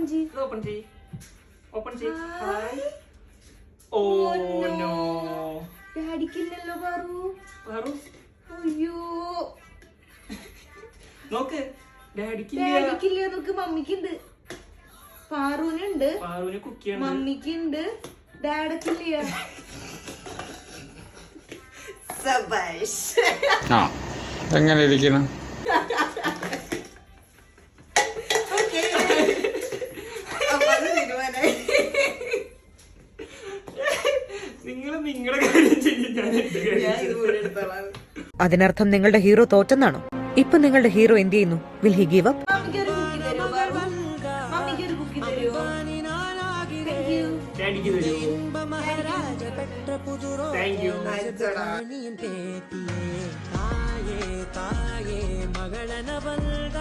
Open cheek. Hi. Oh no. ഡാഡിക്കില്ലല്ലോ Paru. അയ്യോ നോക്ക്. ഡാഡിക്കില്ല നോക്ക്. മമ്മിക്കുണ്ട്. പാറുവിനുണ്ട്. പാറുവിന് കുക്കിയുണ്ട്. മമ്മിക്കുണ്ട്. ഡാഡക്കില്ല. എങ്ങനെ ഇരിക്കണം? നിങ്ങളുടെ കാര്യം ചെയ്യാൻ. അതിനർത്ഥം നിങ്ങളുടെ ഹീറോ തോറ്റെന്നാണോ? ഇപ്പൊ നിങ്ങളുടെ ഹീറോ എന്ത് ചെയ്യുന്നു? Will he give up? മമ്മിക്കൊരു കുക്കി തരുമോ? ഡാഡിക്ക് തരുമോ? Thank you. ಮಗಳನ ಬಂದ